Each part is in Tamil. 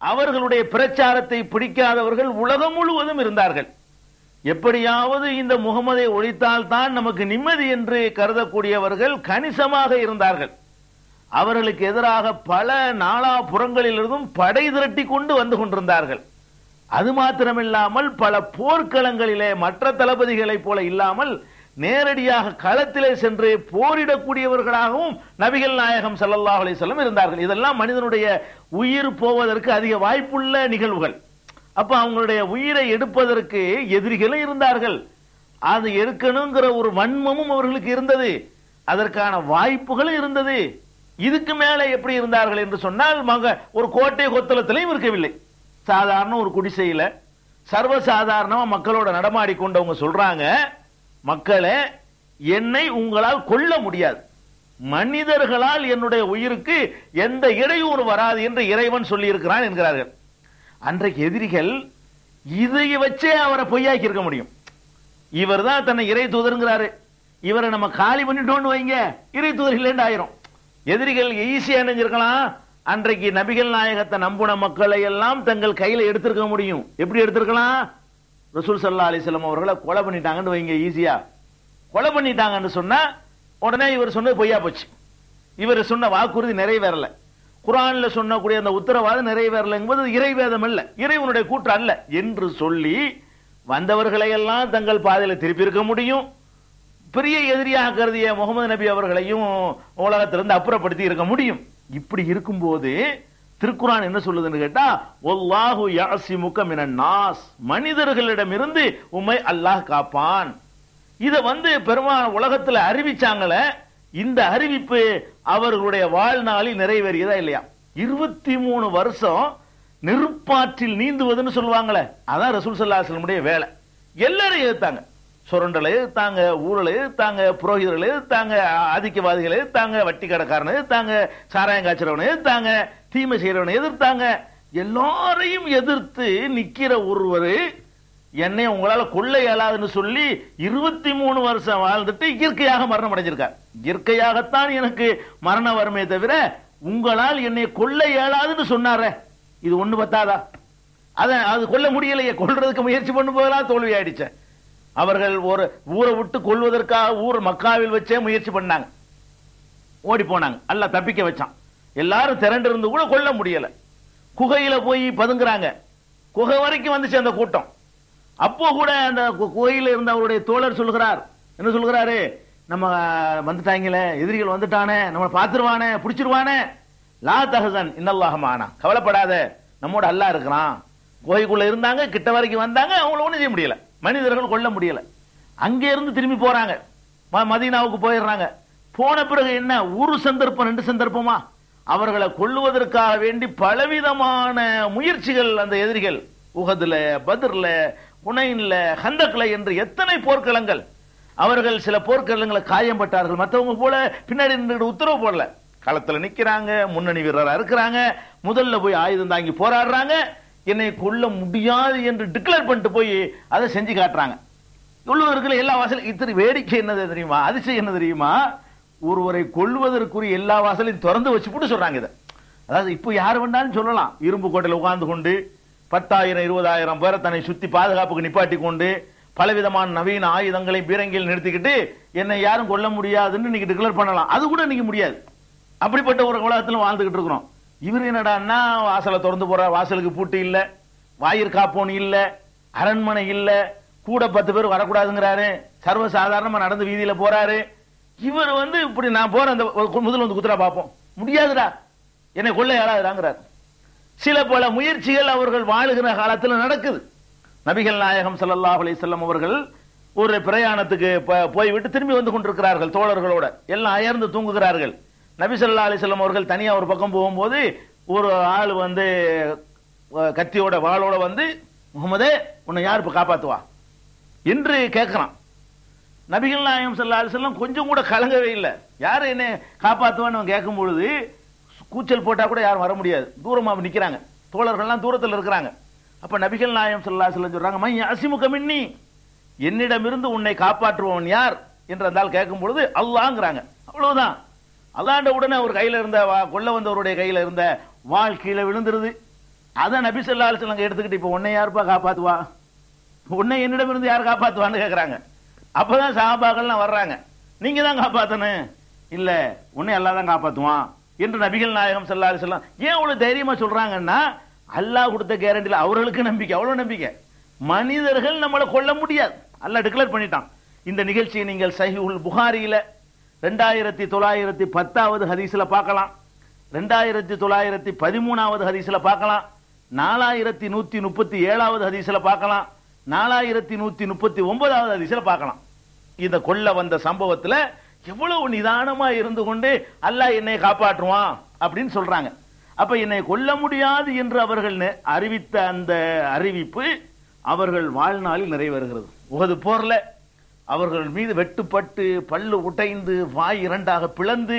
அவர்களுடைய பிரச்சாரத்தை பிடிக்காதவர்கள் உலகம் முழுவதும் இருந்தார்கள். எப்படியாவது இந்த முகமதை ஒழித்தால் தான் நமக்கு நிம்மதி என்று கருதக்கூடியவர்கள் கணிசமாக இருந்தார்கள். அவர்களுக்கு எதிராக பல நாலாபுறங்களிலிருந்தும் படை திரட்டி கொண்டு வந்து கொண்டிருந்தார்கள். அது மாத்திரமில்லாமல் பல போர்க்களங்களிலே மற்ற தளபதிகளைப் போல இல்லாமல் நேரடியாக களத்திலே சென்று போரிடக்கூடியவர்களாகவும் நபிகள் நாயகம் ஸல்லல்லாஹு அலைஹி வஸல்லம் இருந்தார்கள். இதெல்லாம் மனிதனுடைய உயிர் போவதற்கு அதிக வாய்ப்புள்ள நிகழ்வுகள். அப்ப அவங்களுடைய உயிரை எடுப்பதற்கு எதிரிகளும் இருந்தார்கள். அது எடுக்கணுங்கிற ஒரு வன்மமும் அவர்களுக்கு இருந்தது. அதற்கான வாய்ப்புகளும் இருந்தது. இதுக்கு மேல எப்படி இருந்தார்கள் என்று சொன்னால் ஒரு கோட்டை கொத்தளத்திலையும் இருக்கவில்லை. சாதாரண ஒரு குடிசையில சர்வசாதாரணமா மக்களோட நடமாடி கொண்டவங்க சொல்றாங்க, மக்களே, என்னை உங்களால் கொல்ல முடியாது, மனிதர்களால் என்னுடைய உயிருக்கு எந்த இடையூறு வராது என்று இறைவன் சொல்லி இருக்கிறான் என்கிறார்கள். அன்றைக்கு எதிரிகள் இதை வச்சே அவரை பொய்யாக்கி இருக்க முடியும். இவர் தான் தன்னை இறை தூதருங்கிறாரு, இவரை நம்ம காலி பண்ணிட்டோம்னு வைங்க, இறை தூதர் இல்லைன்னு ஆயிரும். எதிரிகள் ஈஸியா நினைஞ்சிருக்கலாம், அன்றைக்கு நபிகள் நாயகத்தை நம்புன மக்களை எல்லாம் தங்கள் கையில எடுத்திருக்க முடியும். எப்படி எடுத்திருக்கலாம்? ரசூல் ஸல்லல்லாஹு அலைஹி வஸல்லம் அவர்களை கொலை பண்ணிட்டாங்கன்னு வைங்க, ஈஸியா கொலை பண்ணிட்டாங்கன்னு சொன்னா உடனே இவர் சொன்னது பொய்யா போச்சு, இவர் சொன்ன வாக்குறுதி நிறைவேறல, குர்ஆன்ல சொன்னக்கூடிய அந்த உத்தரவாதம் நிறைவேறல என்பது இறைவேதம் அல்ல, இறைவனுடைய கூற்று அல்ல என்று சொல்லி வந்தவர்களை எல்லாம் தங்கள் பாதையில திருப்பி இருக்க முடியும். பெரிய எதிரியாக கருதிய முகமது நபி அவர்களையும் உலகத்திலிருந்து அப்புறப்படுத்தி இருக்க முடியும். இப்படி இருக்கும்போது திருக்குர்ஆன் என்ன சொல்லுதுன்னு கேட்டா, வல்லாஹு யாசிமுக மினன் நாஸ், மனிதர்களிடமிருந்து உம்மை அல்லாஹ் காப்பான். இத பெருமான உலகத்துல அறிவிச்சாங்களே, இந்த அறிவிப்பு அவர்களுடைய வாழ்நாளில் நிறைவேறியதா இல்லையா? 23 வருஷம் நெருப்பாற்றில் நீந்துவதுன்னு சொல்லுவாங்களே, அதான் ரசூல் ஸல்லல்லாஹு அலைஹி வஸல்லம் வேலை. எல்லாரும் எதிர்த்தாங்க, சுரண்டலை எதிர்த்தாங்க, ஊழலை எதிர்த்தாங்க, புரோகிதர்களை எதிர்த்தாங்க, ஆதிக்கவாதிகளை எதிர்த்தாங்க, வட்டி கடைக்காரனை எதிர்த்தாங்க, சாராயம் காய்ச்சறவனை எதிர்த்தாங்க, தீமை செய்யறவனை எதிர்த்தாங்க. எல்லாரையும் எதிர்த்து நிக்கிற ஒருவர் என்னை உங்களால கொள்ள இயலாதுன்னு சொல்லி 23 வருஷம் வாழ்ந்துட்டு இயற்கையாக மரணம் அடைஞ்சிருக்கார். இயற்கையாகத்தான் எனக்கு மரணம் வருமே தவிர உங்களால் என்னை கொள்ள இயலாதுன்னு சொன்னார, இது ஒண்ணு பத்தாதா? அது கொல்ல முடியலையே, கொல்றதுக்கு முயற்சி பண்ண போதெல்லாம் தோல்வி ஆயிடுச்சு. அவர்கள் ஒரு ஊரை விட்டு கொல்வதற்காக ஊர் மக்காவில் வச்சே முயற்சி பண்ணாங்க, ஓடி போனாங்க, அல்லாஹ் தப்பிக்க வச்சான். எல்லாரும் திரண்டு இருந்து கூட கொல்ல முடியல. குகையில போய் பதுங்குறாங்க, குகை வரைக்கும் வந்துச்சு அந்த கூட்டம். அப்போ கூட அந்த குகையில இருந்த அவருடைய தோழர் சொல்கிறார், என்ன சொல்கிறாரு, நம்ம வந்துட்டாங்களே, எதிரிகள் வந்துட்டானே, நம்ம பாத்துருவானே, பிடிச்சிருவானே, லா தஹசன் இன்னல்லாஹ மானா, கவலைப்படாத, நம்மோட அல்லாஹ் இருக்கிறான். குகைக்குள்ள இருந்தாங்க, கிட்ட வரைக்கும் வந்தாங்க, அவங்கள ஒண்ணும் செய்ய முடியல, மனிதர்கள் கொல்ல முடியல. அங்கே இருந்து திரும்பி போறாங்க, மதீனாவுக்கு போயிடுறாங்க. போன பிறகு என்ன, ஒரு சந்தர்ப்பம் 2 சந்தர்ப்பமா அவர்களை கொல்லுவதற்காக வேண்டி பலவிதமான முயற்சிகள் அந்த எதிரிகள், உஹதுல, பத்ர்ல, ஹுனைன்ல, ஹந்தக்ல என்று எத்தனை போர்க்களங்கள். அவர்கள் சில போர்க்களங்களை காயம்பட்டார்கள், மற்றவங்க போல பின்னாடி நின்று உத்தரவு போடல, களத்துல நிக்கிறாங்க, முன்னணி வீரரா இருக்கிறாங்க, முதல்ல போய் ஆயுதம் தாங்கி போராடுறாங்க, என்னை கொல்ல முடியாது என்று டிக்ளேர் பண்ணிட்டு போய் அதை செஞ்சு காட்டுறாங்க. கொள்வதற்கு எல்லா வாசலும். இத்தனை வேடிக்கை என்னது தெரியுமா, அதிசயம் என்ன தெரியுமா, ஒருவரை கொள்வதற்குரிய எல்லா வாசலையும் திறந்து வச்சுட்டு சொல்றாங்க இதை. அதாவது இப்போ யார் வேண்டாலும் சொல்லலாம், இரும்பு கோட்டையில் உட்கார்ந்து கொண்டு 10,000 20,000 பேரை தன்னை சுத்தி பாதுகாப்புக்கு நிப்பாட்டி கொண்டு பலவிதமான நவீன ஆயுதங்களை பீரங்கியில் நிறுத்திக்கிட்டு என்னை யாரும் கொல்ல முடியாதுன்னு இன்னைக்கு டிக்ளேர் பண்ணலாம். அது கூட இன்னைக்கு முடியாது. அப்படிப்பட்ட ஒரு உலகத்தில் வாழ்ந்துகிட்டு இருக்கிறோம். இவர் என்னடான்னா வாசலை திறந்து போற, வாசலுக்கு பூட்டு இல்ல, வாயிற் காப்போன் இல்ல, அரண்மனை இல்ல, கூட 10 பேர் வரக்கூடாதுங்கிறாரு, சர்வசாதாரணமா நடந்து வீதியில போறாரு. இவர் இப்படி நான் போற அந்த முதல்ல குத்துறா பார்ப்போம், முடியாதுடா, என்னை கொள்ள இயலாதுடாங்கிறார். சில பல முயற்சிகள் அவர்கள் வாழுகிற காலத்தில் நடக்குது. நபிகள் நாயகம் ஸல்லல்லாஹு அலைஹி வஸல்லம் அவர்கள் ஒரு பிரயாணத்துக்கு போய்விட்டு திரும்பி வந்து கொண்டிருக்கிறார்கள், தோழர்களோட எல்லாம் அயர்ந்து தூங்குகிறார்கள். நபி ஸல்லல்லாஹு அலைஹி வஸல்லம் அவர்கள் தனியா ஒரு பக்கம் போகும்போது ஒரு ஆள் கத்தியோட வாளோட முகமதே, உன்னை யார் இப்ப காப்பாத்துவா என்று கேட்கிறான். நபிகள் நாயகம் ஸல்லல்லாஹு அலைஹி வஸல்லம் கொஞ்சம் கூட கலங்கவே இல்லை. யாரு என்ன காப்பாத்துவான்னு கேட்கும் பொழுது கூச்சல் போட்டா கூட யாரும் வர முடியாது, தூரமா நிக்கிறாங்க, தோழர்கள்லாம் தூரத்தில் இருக்கிறாங்க. அப்ப நபிகள் நாயகம் ஸல்லல்லாஹு அலைஹி வஸல்லம் சொல்றாங்க, மை அஸிமுக மின்னி, என்னிடமிருந்து உன்னை காப்பாற்றுபவன் யார் என்று இருந்தால் கேட்கும் பொழுது அல்லாஹ்ங்கறாங்க. அவ்வளவுதான். அல்லாஹ்ண்ட உடனே அவர் கையில இருந்த கொல்ல வந்தவருடைய கையில இருந்த வாள் கீழே விழுந்துருது. அதை நபி ஸல்லல்லாஹு அலைஹி வஸல்லம் எடுத்துக்கிட்டு இப்ப உன்னை யாருப்பா காப்பாத்துவா, உன்னை என்னிடமிருந்து யார் காப்பாத்துவான்னு கேட்கறாங்க. அப்பதான் சஹாபாக்கள்லாம் வர்றாங்க, நீங்க தான் காப்பாத்தணும், இல்ல உன்னை அல்லாஹ் தான் காப்பாத்துவான் என்று நபிகள் நாயகம் ஸல்லல்லாஹு அலைஹி வஸல்லம் ஏன் அவ்வளவு தைரியமா சொல்றாங்கன்னா, அல்லாஹ் கொடுத்த கேரண்டில அவர்களுக்கு நம்பிக்கை, அவ்வளவு நம்பிக்கை. மனிதர்கள் நம்மளை கொல்ல முடியாது, அல்லாஹ் டிக்ளேர் பண்ணிட்டான். இந்த நிகழ்ச்சியை நீங்கள் சஹீஹுல் புகாரியில 2910வது ஹதீஸ்ல பார்க்கலாம், 2913வது ஹதீஸ்ல பார்க்கலாம், 4137வது ஹதீஸ்ல பார்க்கலாம், 4139வது ஹதீஸ்ல பார்க்கலாம். இந்த கொல்ல வந்த சம்பவத்துல எவ்வளவு நிதானமா இருந்து கொண்டு அல்லாஹ் என்னை காப்பாற்றுவான் அப்படின்னு சொல்றாங்க. அப்ப என்னை கொல்ல முடியாது என்று அவர்கள் அறிவித்த அந்த அறிவிப்பு அவர்கள் வாழ்நாளில் நிறைவேறுகிறது. உஹது போர்ல அவர்கள் மீது வெட்டுப்பட்டு பல்லு உடைந்து வாய் இரண்டாக பிளந்து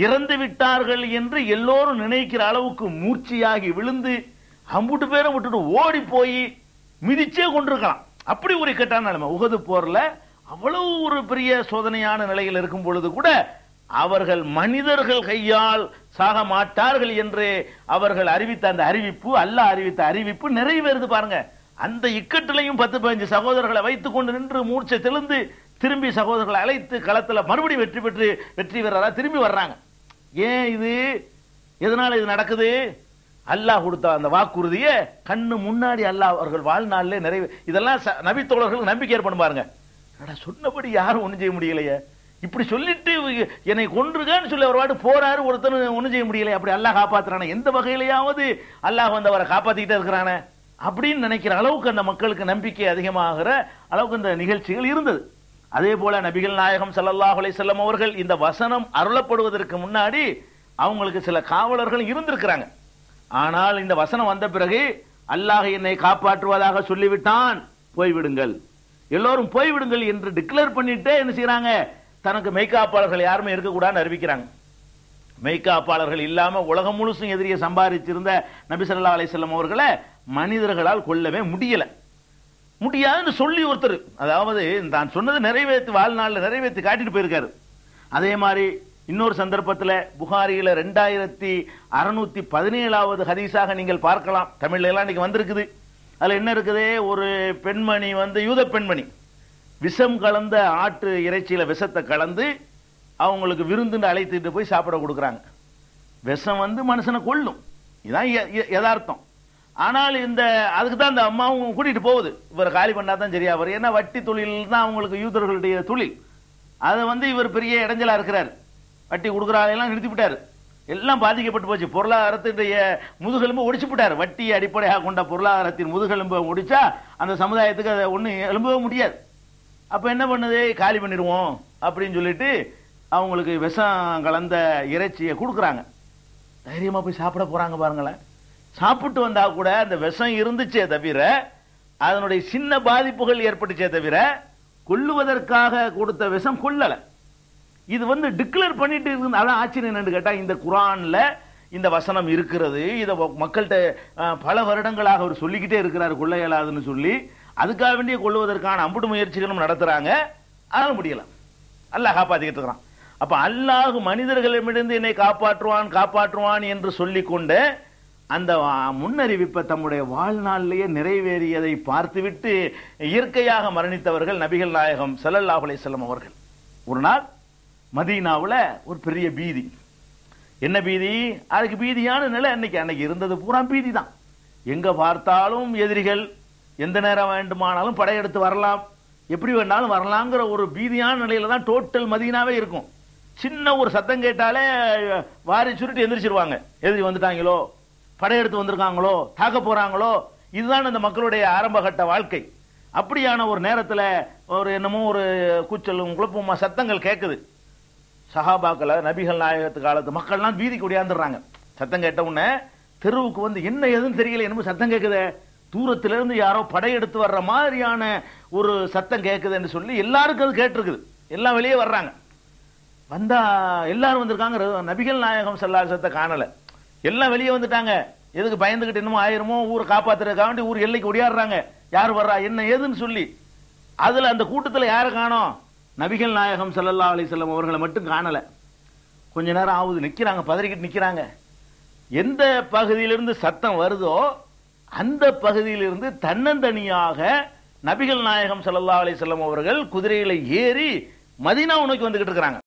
இறந்து விட்டார்கள் என்று எல்லோரும் நினைக்கிற அளவுக்கு மூர்ச்சியாகி விழுந்து அம்புட்டு பேரை விட்டுட்டு ஓடி போய் மிதிச்சே கொண்டிருக்கலாம். அப்படி ஒரு இக்கட்டான நிலைமை. உஹது போர்ல அவ்வளவு ஒரு பெரிய சோதனையான நிலையில் இருக்கும் பொழுது கூட அவர்கள் மனிதர்கள் கையால் சாக மாட்டார்கள் என்று அவர்கள் அறிவித்த அந்த அறிவிப்பு, அல்லாஹ் அறிவித்த அறிவிப்பு நிறைவேறுது பாருங்க. அந்த இக்கட்டிலையும் 10-15 சகோதரர்களை வைத்துக் கொண்டு நின்று மூர்ச்சை தெளிந்து திரும்பி சகோதரர்களை அழைத்து களத்துல மறுபடி வெற்றி பெற்று வெற்றி பெறா திரும்பி வர்றாங்க. ஏன் இது, எதனால இது நடக்குது? அல்லாஹ் கொடுத்த அந்த வாக்குறுதியை கண்ணு முன்னாடி அல்லாஹ் அவர்கள் வாழ்நாளிலே நிறைவே. இதெல்லாம் நபி தோழர்களுக்கு நம்பிக்கை ஏற்படும் பாருங்க. சொன்னபடி யாரும் ஒண்ணும் செய்ய முடியலையே, இப்படி சொல்லிட்டு என்னை கொன்றுகன்னு சொல்லி அவர் பாட்டு போறாரு, ஒருத்தர் ஒண்ணும் செய்ய முடியலையே, அப்படி அல்லாஹ் காப்பாத்துறானே, எந்த வகையிலையாவது அல்லாஹ் வந்து அவரை காப்பாத்திக்கிட்டே இருக்கிறானே அப்படின்னு நினைக்கிற அளவுக்கு அந்த மக்களுக்கு நம்பிக்கை அதிகமாகிற அளவுக்கு இந்த நிகழ்ச்சிகள் இருந்தது. அதே போல நபிகள் நாயகம் ஸல்லல்லாஹு அலைஹி வஸல்லம் அவர்கள் இந்த வசனம் அருளப்படுவதற்கு முன்னாடி அவங்களுக்கு சில காவலர்கள் இருந்திருக்கிறாங்க. ஆனால் இந்த வசனம் வந்த பிறகு அல்லாஹ் என்னை காப்பாற்றுவதாக சொல்லிவிட்டான், போய்விடுங்கள், எல்லோரும் போய்விடுங்கள் என்று டிக்ளேர் பண்ணிட்டே என்ன செய்யறாங்க, தனக்கு மெய்காப்பாளர்கள் யாருமே இருக்கக்கூடாதுன்னு அறிவிக்கிறாங்க. மெய்காப்பாளர்கள் இல்லாம உலகம் முழுசும் எதிரியை சம்பாதிச்சிருந்த நபி ஸல்லல்லாஹு அலைஹி வஸல்லம் அவர்களை மனிதர்களால் கொல்லவே முடியாதுன்னு சொல்லி ஒருத்தர், அதாவது தான் சொன்னது நிறைவேற்றி வாழ்நாளில் நிறைவேற்றி காட்டிட்டு போயிருக்காரு. அதே மாதிரி இன்னொரு சந்தர்ப்பத்தில் புகாரியில 2617வது ஹதீஸாக நீங்கள் பார்க்கலாம். தமிழ்ல எல்லாம் இன்னைக்கு வந்திருக்குது. அதுல என்ன இருக்குது, ஒரு பெண்மணி வந்து யூத பெண்மணி விஷம் கலந்த ஆட்டு இறைச்சியில விஷத்தை கலந்து அவங்களுக்கு விருந்துன்னு அழைத்துட்டு போய் சாப்பிட கொடுக்குறாங்க. விஷம் வந்து மனுஷனை கொல்லும், இதுதான் யதார்த்தம். ஆனால் இந்த அதுக்கு தான் அந்த அம்மாவும் கூட்டிட்டு போகுது, இவர் காலி பண்ணாதான் சரியா வரும், ஏன்னா வட்டி தொழில் தான் அவங்களுக்கு யூதர்களுடைய தொழில். அதை வந்து இவர் பெரிய இடைஞ்சலா இருக்கிறார், வட்டி கொடுக்குறாங்கலாம் நிறுத்தி விட்டாரு, எல்லாம் பாதிக்கப்பட்டு போச்சு. பொருளாதாரத்தினுடைய முதுகெலும்பு ஒடிச்சு விட்டார். வட்டியை அடிப்படையாக கொண்ட பொருளாதாரத்தின் முதுகெலும்பை ஒடிச்சா அந்த சமுதாயத்துக்கு அதை ஒன்றும் எழும்பவே முடியாது. அப்ப என்ன பண்ணுது, காலி பண்ணிடுவோம் அப்படின்னு சொல்லிட்டு அவங்களுக்கு விஷம் கலந்த இறைச்சியை கொடுக்குறாங்க. தைரியமா போய் சாப்பிட போறாங்க பாருங்களேன். சாப்பிட்டு வந்தா கூட அந்த விஷம் இருந்துச்சே தவிர அதனுடைய சின்ன பாதிப்புகள் ஏற்பட்டுச்சே தவிர கொல்லுவதற்காக கொடுத்த விஷம் கொல்லல. இது வந்து டிக்ளேர் பண்ணிட்டு இருந்து. அதான் ஆச்சரியம் என்னன்னு கேட்டா, இந்த குர்ஆன்ல இந்த வசனம் இருக்கிறது, இதை மக்கள்கிட்ட பல வருடங்களாக அவர் சொல்லிக்கிட்டே இருக்கிறார் கொள்ள இயலாதுன்னு சொல்லி, அதுக்காக வேண்டிய கொள்ளுவதற்கான அம்புட்டு முயற்சிகளும் நடத்துறாங்க, அதனால முடியல, அல்லாஹ் காப்பாத்திக்கிட்டு இருக்கிறான். அப்ப அல்லாஹ் மனிதர்களிடமிருந்து என்னை காப்பாற்றுவான் என்று சொல்லிக்கொண்டு அந்த முன்னறிவிப்பை தம்முடைய வாழ்நாளிலேயே நிறைவேறியதை பார்த்துவிட்டு இயற்கையாக மரணித்தவர்கள் நபிகள் நாயகம் ஸல்லல்லாஹு அலைஹி வஸல்லம் அவர்கள். ஒரு நாள் மதீனாவுல ஒரு பெரிய பீதி. என்ன பீதி? அதுக்கு பீதியான நிலை அன்னைக்கு இருந்தது பூரா பீதி தான். எங்க பார்த்தாலும் எதிரிகள், எந்த நேரம் வேண்டுமானாலும் படையெடுத்து வரலாம், எப்படி வேணாலும் வரலாங்கிற ஒரு பீதியான நிலையில தான் டோட்டல் மதீனாவே இருக்கும். சின்ன ஒரு சத்தம் கேட்டாலே வாரி சுருட்டி எந்திரிச்சிருவாங்க, எதிரி வந்துட்டாங்களோ, படையெடுத்து வந்திருக்காங்களோ, தாக்க போறாங்களோ. இதுதான் அந்த மக்களுடைய ஆரம்ப கட்ட வாழ்க்கை. அப்படியான ஒரு நேரத்தில் ஒரு என்னமோ ஒரு கூச்சலும் குழப்பமா சத்தங்கள் கேட்குது. சஹாபாக்களை நபிகள் நாயகத்து காலத்து மக்கள்லாம் வீதிக்கு ஒடியாந்துடுறாங்க. சத்தம் கேட்ட உடனே தெருவுக்கு வந்து என்ன ஏதுன்னு தெரியல, என்னமோ சத்தம் கேட்குது, தூரத்திலிருந்து யாரோ படையெடுத்து வர்ற மாதிரியான ஒரு சத்தம் கேட்குதுன்னு சொல்லி எல்லாருக்கும் அது கேட்டிருக்குது. எல்லாம் வெளியே வர்றாங்க. வந்தா எல்லாரும் வந்திருக்காங்க, நபிகள் நாயகம் ஸல்லல்லாஹு அலைஹி வஸல்லம் காணல. எல்லாம் வெளியே வந்துட்டாங்க. எதுக்கு பயந்துகிட்டு என்னமோ ஆயிருமோ, ஊரை காப்பாத்துறதுக்காக வேண்டி ஊர் எல்லைக்கு ஒடியாடுறாங்க. யார் வர்றா என்ன ஏதுன்னு சொல்லி. அதுல அந்த கூட்டத்தில் யாரை காணோம், நபிகள் நாயகம் ஸல்லல்லாஹு அலைஹி வஸல்லம் அவர்களை மட்டும் காணல. கொஞ்ச நேரம் ஆகுது, நிக்கிறாங்க, பதறிக்கிட்டு நிக்கிறாங்க. எந்த பகுதியிலிருந்து சத்தம் வருதோ அந்த பகுதியிலிருந்து தன்னந்தனியாக நபிகள் நாயகம் ஸல்லல்லாஹு அலைஹி வஸல்லம் அவர்கள் குதிரையில ஏறி மதீனாவை நோக்கி வந்துகிட்டு இருக்கிறாங்க.